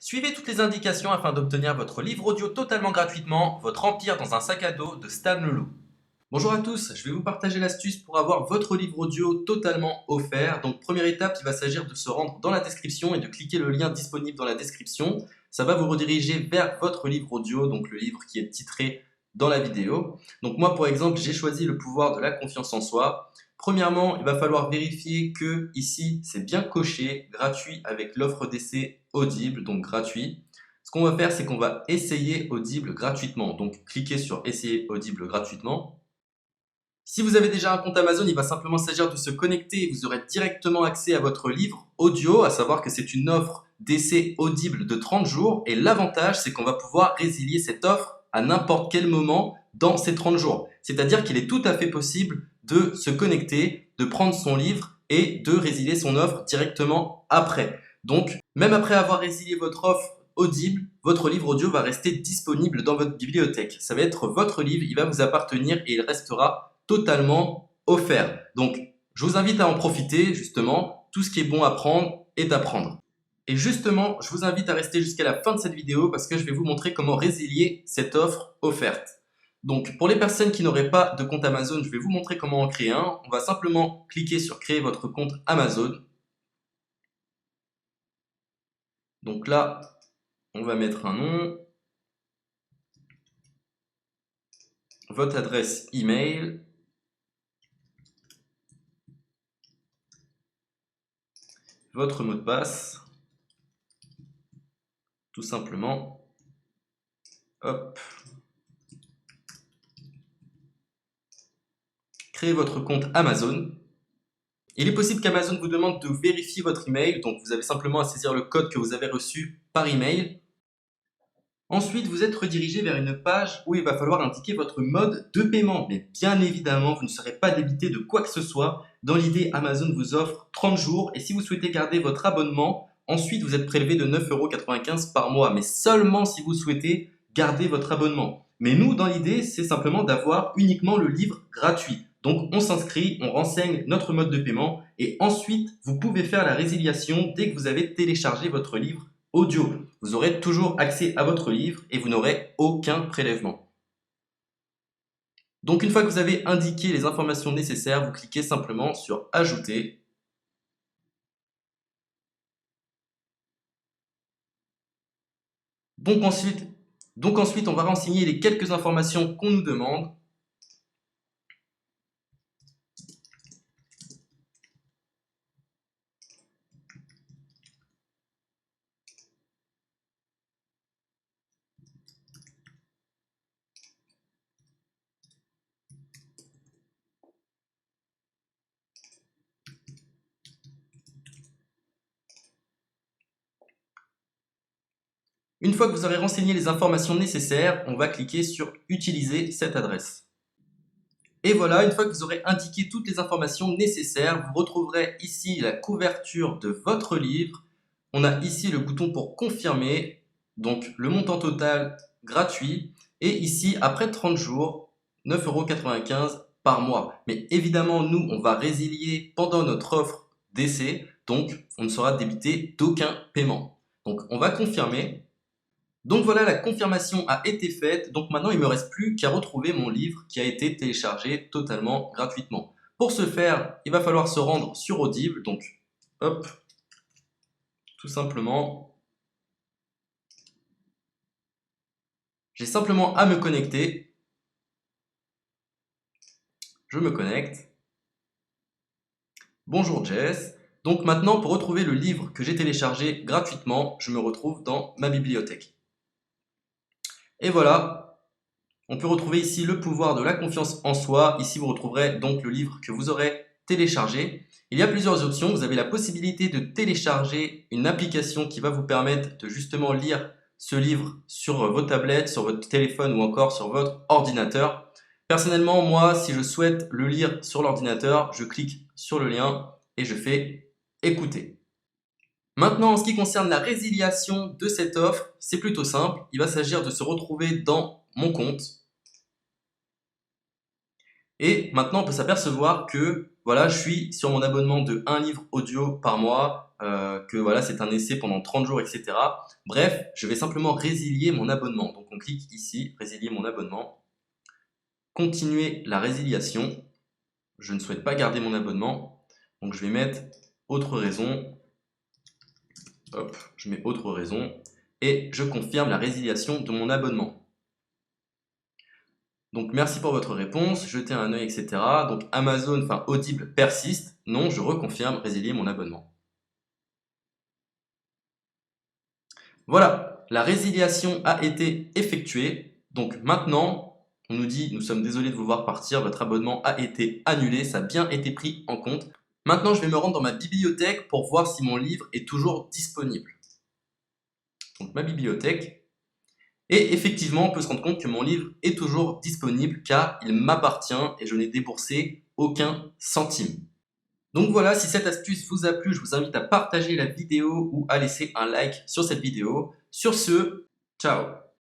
Suivez toutes les indications afin d'obtenir votre livre audio totalement gratuitement, Votre Empire dans un sac à dos de Stan Leloup. Bonjour à tous, je vais vous partager l'astuce pour avoir votre livre audio totalement offert. Donc première étape, il va s'agir de se rendre dans la description et de cliquer le lien disponible dans la description. Ça va vous rediriger vers votre livre audio, donc le livre qui est titré dans la vidéo. Donc moi par exemple, j'ai choisi le pouvoir de la confiance en soi. Premièrement, il va falloir vérifier que ici c'est bien coché, gratuit avec l'offre d'essai Audible, donc gratuit. Ce qu'on va faire, c'est qu'on va essayer Audible gratuitement. Donc cliquez sur essayer Audible gratuitement. Si vous avez déjà un compte Amazon, il va simplement s'agir de se connecter et vous aurez directement accès à votre livre audio, à savoir que c'est une offre d'essai Audible de 30 jours. Et l'avantage, c'est qu'on va pouvoir résilier cette offre à n'importe quel moment dans ces 30 jours. C'est-à-dire qu'il est tout à fait possible de se connecter, de prendre son livre et de résilier son offre directement après. Donc, même après avoir résilié votre offre Audible, votre livre audio va rester disponible dans votre bibliothèque. Ça va être votre livre, il va vous appartenir et il restera totalement offert. Donc, je vous invite à en profiter, justement. Tout ce qui est bon à prendre est à prendre. Et justement, je vous invite à rester jusqu'à la fin de cette vidéo parce que je vais vous montrer comment résilier cette offre offerte. Donc, pour les personnes qui n'auraient pas de compte Amazon, je vais vous montrer comment en créer un. On va simplement cliquer sur créer votre compte Amazon. Donc là, on va mettre un nom, votre adresse email, votre mot de passe, tout simplement. Hop. Créez votre compte Amazon. Il est possible qu'Amazon vous demande de vérifier votre email, donc vous avez simplement à saisir le code que vous avez reçu par email. Ensuite, vous êtes redirigé vers une page où il va falloir indiquer votre mode de paiement. Mais bien évidemment, vous ne serez pas débité de quoi que ce soit. Dans l'idée, Amazon vous offre 30 jours et si vous souhaitez garder votre abonnement, ensuite vous êtes prélevé de 9,95 € par mois, mais seulement si vous souhaitez garder votre abonnement. Mais nous, dans l'idée, c'est simplement d'avoir uniquement le livre gratuit. Donc on s'inscrit, on renseigne notre mode de paiement et ensuite vous pouvez faire la résiliation dès que vous avez téléchargé votre livre audio. Vous aurez toujours accès à votre livre et vous n'aurez aucun prélèvement. Donc une fois que vous avez indiqué les informations nécessaires, vous cliquez simplement sur Ajouter. Donc ensuite, on va renseigner les quelques informations qu'on nous demande. Une fois que vous aurez renseigné les informations nécessaires, on va cliquer sur Utiliser cette adresse. Et voilà, une fois que vous aurez indiqué toutes les informations nécessaires, vous retrouverez ici la couverture de votre livre. On a ici le bouton pour confirmer, donc le montant total gratuit. Et ici, après 30 jours, 9,95 € par mois. Mais évidemment, nous, on va résilier pendant notre offre d'essai, donc on ne sera débité d'aucun paiement. Donc on va confirmer. Donc voilà, la confirmation a été faite, donc maintenant il ne me reste plus qu'à retrouver mon livre qui a été téléchargé totalement gratuitement. Pour ce faire, il va falloir se rendre sur Audible, donc hop, tout simplement. J'ai simplement à me connecter. Je me connecte. Bonjour Jess. Donc maintenant, pour retrouver le livre que j'ai téléchargé gratuitement, je me retrouve dans ma bibliothèque. Et voilà, on peut retrouver ici le pouvoir de la confiance en soi. Ici, vous retrouverez donc le livre que vous aurez téléchargé. Il y a plusieurs options. Vous avez la possibilité de télécharger une application qui va vous permettre de justement lire ce livre sur vos tablettes, sur votre téléphone ou encore sur votre ordinateur. Personnellement, moi, si je souhaite le lire sur l'ordinateur, je clique sur le lien et je fais écouter. Maintenant, en ce qui concerne la résiliation de cette offre, c'est plutôt simple. Il va s'agir de se retrouver dans mon compte. Et maintenant, on peut s'apercevoir que voilà, je suis sur mon abonnement de 1 livre audio par mois, que voilà, c'est un essai pendant 30 jours, etc. Bref, je vais simplement résilier mon abonnement. Donc on clique ici, résilier mon abonnement, continuer la résiliation. Je ne souhaite pas garder mon abonnement, donc je vais mettre autre raison. Hop, je mets autre raison et je confirme la résiliation de mon abonnement. Donc merci pour votre réponse, jetez un œil, etc. Donc Amazon, enfin Audible persiste. Non, je reconfirme, résilier mon abonnement. Voilà, la résiliation a été effectuée. Donc maintenant, on nous dit, nous sommes désolés de vous voir partir, votre abonnement a été annulé, ça a bien été pris en compte. Maintenant, je vais me rendre dans ma bibliothèque pour voir si mon livre est toujours disponible. Donc ma bibliothèque. Et effectivement, on peut se rendre compte que mon livre est toujours disponible car il m'appartient et je n'ai déboursé aucun centime. Donc voilà, si cette astuce vous a plu, je vous invite à partager la vidéo ou à laisser un like sur cette vidéo. Sur ce, ciao!